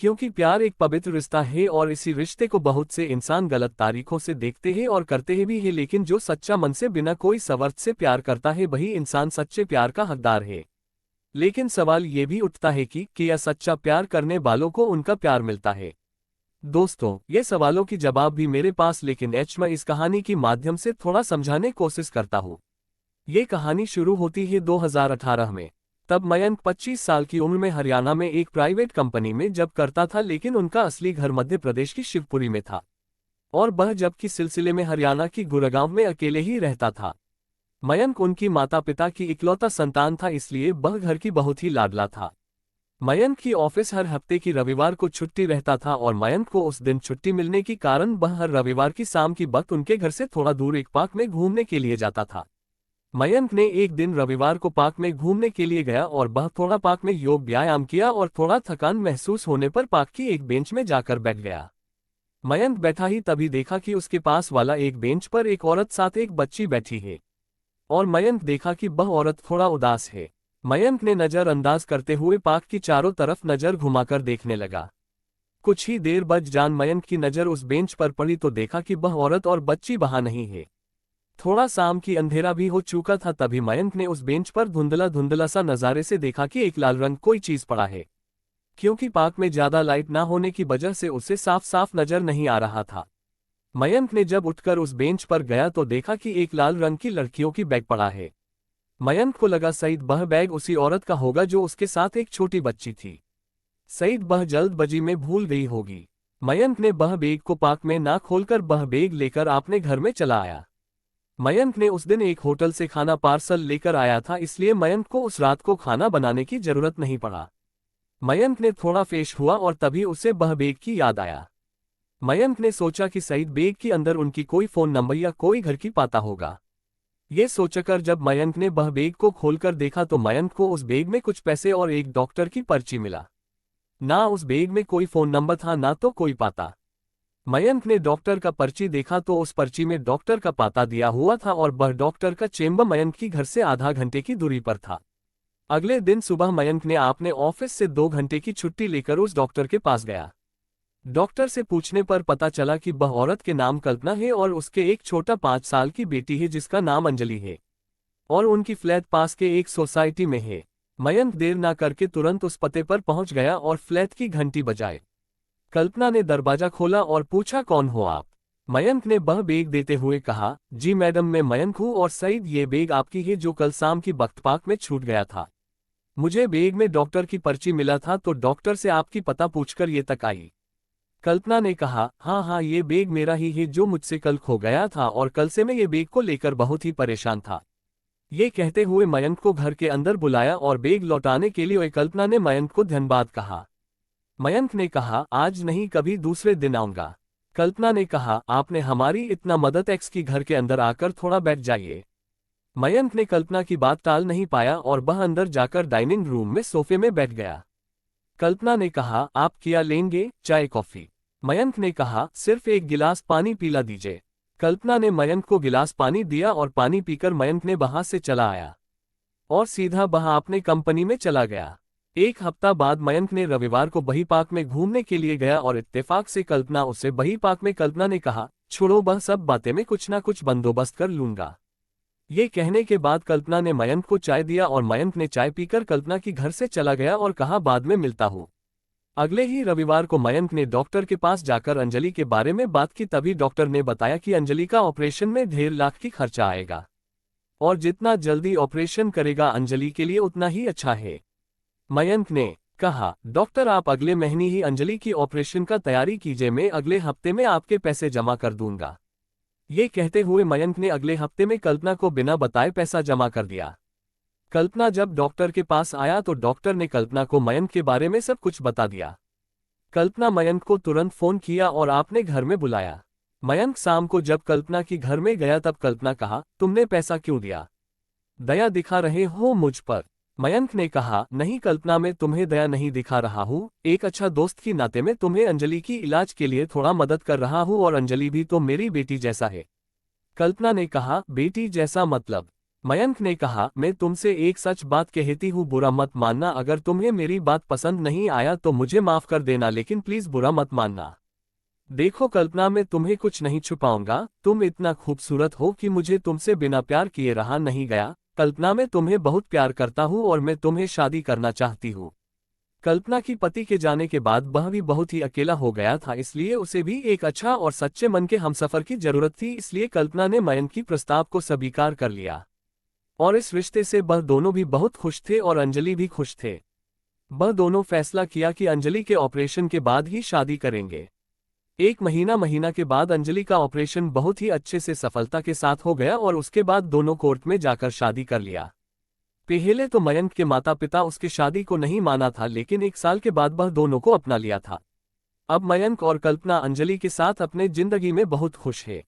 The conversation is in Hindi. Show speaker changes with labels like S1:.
S1: क्योंकि प्यार एक पवित्र रिश्ता है और इसी रिश्ते को बहुत से इंसान गलत तारीखों से देखते हैं और करते हैं भी है, लेकिन जो सच्चा मन से बिना कोई शर्त से प्यार करता है वही इंसान सच्चे प्यार का हकदार है। लेकिन सवाल ये भी उठता है कि क्या सच्चा प्यार करने वालों को उनका प्यार मिलता है? दोस्तों, ये सवालों की जवाब भी मेरे पास, लेकिन मैं इस कहानी की माध्यम से थोड़ा समझाने कोशिश करता हूँ। ये कहानी शुरू होती है 2018 में। तब मयंक 25 साल की उम्र में हरियाणा में एक प्राइवेट कंपनी में जॉब करता था, लेकिन उनका असली घर मध्य प्रदेश की शिवपुरी में था और वह जॉब के सिलसिले में हरियाणा की गुड़गांव में अकेले ही रहता था। मयंक उनकी माता पिता की इकलौता संतान था, इसलिए वह घर की बहुत ही लाडला था। मयंक की ऑफिस हर हफ्ते की रविवार को छुट्टी रहता था और मयंक को उस दिन छुट्टी मिलने के कारण वह हर रविवार की शाम की वक्त उनके घर से थोड़ा दूर एक पार्क में घूमने के लिए जाता था। मयंक ने एक दिन रविवार को पार्क में घूमने के लिए गया और वह थोड़ा पार्क में योग व्यायाम किया और थोड़ा थकान महसूस होने पर पार्क की एक बेंच में जाकर बैठ गया। मयंक बैठा ही तभी देखा कि उसके पास वाला एक बेंच पर एक औरत साथ एक बच्ची बैठी है और मयंक देखा कि वह औरत थोड़ा उदास है। मयंक ने नजरअंदाज करते हुए पार्क की चारों तरफ नजर घुमाकर देखने लगा। कुछ ही देर बाद जान मयंक की नजर उस बेंच पर पड़ी तो देखा कि वह औरत और बच्ची वहां नहीं है। थोड़ा शाम की अंधेरा भी हो चुका था, तभी मयंक ने उस बेंच पर धुंधला धुंधला सा नजारे से देखा कि एक लाल रंग कोई चीज पड़ा है। क्योंकि पार्क में ज्यादा लाइट ना होने की वजह से उसे साफ साफ नजर नहीं आ रहा था। मयंक ने जब उठकर उस बेंच पर गया तो देखा कि एक लाल रंग की लड़कियों की बैग पड़ा है। मयंक को लगा शायद वह बैग उसी औरत का होगा जो उसके साथ एक छोटी बच्ची थी। शायद वह जल्दबाजी में भूल गई होगी। मयंक ने वह बैग को पार्क में ना खोलकर वह बैग लेकर अपने घर में चला आया। मयंक ने उस दिन एक होटल से खाना पार्सल लेकर आया था, इसलिए मयंक को उस रात को खाना बनाने की जरूरत नहीं पड़ा। मयंक ने थोड़ा फ्रेश हुआ और तभी उसे वह बैग की याद आया। मयंक ने सोचा कि शायद बैग के अंदर उनकी कोई फोन नंबर या कोई घर की पता होगा। ये सोचकर जब मयंक ने वह बैग को खोलकर देखा तो मयंक को उस बैग में कुछ पैसे और एक डॉक्टर की पर्ची मिला। ना उस बैग में कोई फोन नंबर था ना तो कोई पता। मयंक ने डॉक्टर का पर्ची देखा तो उस पर्ची में डॉक्टर का पता दिया हुआ था और वह डॉक्टर का चेंबर मयंक की घर से आधा घंटे की दूरी पर था। अगले दिन सुबह मयंक ने अपने ऑफिस से 2 घंटे की छुट्टी लेकर उस डॉक्टर के पास गया। डॉक्टर से पूछने पर पता चला कि वह औरत के नाम कल्पना है और उसके एक छोटा 5 साल की बेटी है जिसका नाम अंजलि है और उनकी फ्लैट पास के एक सोसाइटी में है। मयंक देर ना करके तुरंत उस पते पर पहुंच गया और फ्लैट की घंटी बजाई। कल्पना ने दरवाजा खोला और पूछा, कौन हो आप? मयंक ने वह बैग देते हुए कहा, जी मैडम, मैं मयंक हूँ और शायद ये बैग आपकी है जो कल शाम की वक्त पार्क में छूट गया था। मुझे बैग में डॉक्टर की पर्ची मिला था तो डॉक्टर से आपकी पता पूछकर ये तक आई। कल्पना ने कहा, हाँ हाँ, ये बैग मेरा ही है जो मुझसे कल खो गया था और कल से मैं ये बैग को लेकर बहुत ही परेशान था। ये कहते हुए मयंक को घर के अंदर बुलाया और बैग लौटाने के लिए कल्पना ने मयंक को धन्यवाद कहा। मयंक ने कहा, आज नहीं कभी दूसरे दिन आऊंगा। कल्पना ने कहा, आपने हमारी इतना मदद एक्स की घर के अंदर आकर थोड़ा बैठ जाइए। मयंक ने कल्पना की बात टाल नहीं पाया और वह अंदर जाकर डाइनिंग रूम में सोफे में बैठ गया। कल्पना ने कहा, आप क्या लेंगे, चाय कॉफी? मयंक ने कहा, सिर्फ एक गिलास पानी पिला दीजिए। कल्पना ने मयंक को गिलास पानी दिया और पानी पीकर मयंक ने वहां से चला आया और सीधा वहां अपने कंपनी में चला गया। एक हफ्ता बाद मयंक ने रविवार को वही पार्क में घूमने के लिए गया और इत्तेफाक से कल्पना उसे वही पार्क में। कल्पना ने कहा, छोड़ो वह सब बातें, मैं कुछ ना कुछ बंदोबस्त कर लूंगा। ये कहने के बाद कल्पना ने मयंक को चाय दिया और मयंक ने चाय पीकर कल्पना की घर से चला गया और कहा, बाद में मिलता हूँ। अगले ही रविवार को मयंक ने डॉक्टर के पास जाकर अंजलि के बारे में बात की, तभी डॉक्टर ने बताया कि अंजलि का ऑपरेशन में 1.5 लाख की खर्चा आएगा और जितना जल्दी ऑपरेशन करेगा अंजलि के लिए उतना ही अच्छा है। मयंक ने कहा, डॉक्टर आप अगले महीने ही अंजलि की ऑपरेशन का तैयारी कीजिए, मैं अगले हफ्ते में आपके पैसे जमा कर दूंगा। ये कहते हुए मयंक ने अगले हफ्ते में कल्पना को बिना बताए पैसा जमा कर दिया। कल्पना जब डॉक्टर के पास आया तो डॉक्टर ने कल्पना को मयंक के बारे में सब कुछ बता दिया। कल्पना मयंक को तुरंत फोन किया और आपने घर में बुलाया। मयंक शाम को जब कल्पना की घर में गया तब कल्पना कहा, तुमने पैसा क्यों दिया? दया दिखा रहे हो मुझ पर? मयंक ने कहा, नहीं कल्पना, मैं तुम्हें दया नहीं दिखा रहा हूँ, एक अच्छा दोस्त की नाते में तुम्हें अंजलि की इलाज के लिए थोड़ा मदद कर रहा हूँ और अंजलि भी तो मेरी बेटी जैसा है। कल्पना ने कहा, बेटी जैसा मतलब? मयंक ने कहा, मैं तुमसे एक सच बात कहती हूँ, बुरा मत मानना। अगर तुम्हें मेरी बात पसंद नहीं आया तो मुझे माफ कर देना, लेकिन प्लीज बुरा मत मानना। देखो कल्पना, मैं तुम्हें कुछ नहीं छुपाऊंगा, तुम इतना खूबसूरत हो कि मुझे तुमसे बिना प्यार किए रहा नहीं गया। कल्पना, मैं तुम्हें बहुत प्यार करता हूँ और मैं तुम्हें शादी करना चाहती हूँ। कल्पना की पति के जाने के बाद वह भी बहुत ही अकेला हो गया था, इसलिए उसे भी एक अच्छा और सच्चे मन के हमसफर की जरूरत थी। इसलिए कल्पना ने मयंक की प्रस्ताव को स्वीकार कर लिया और इस रिश्ते से वह दोनों भी बहुत खुश थे और अंजलि भी खुश थे। वह दोनों फैसला किया कि अंजलि के ऑपरेशन के बाद ही शादी करेंगे। एक महीना के बाद अंजलि का ऑपरेशन बहुत ही अच्छे से सफलता के साथ हो गया और उसके बाद दोनों कोर्ट में जाकर शादी कर लिया। पहले तो मयंक के माता पिता उसकी शादी को नहीं माना था, लेकिन एक साल के बाद वह दोनों को अपना लिया था। अब मयंक और कल्पना अंजलि के साथ अपने जिंदगी में बहुत खुश है।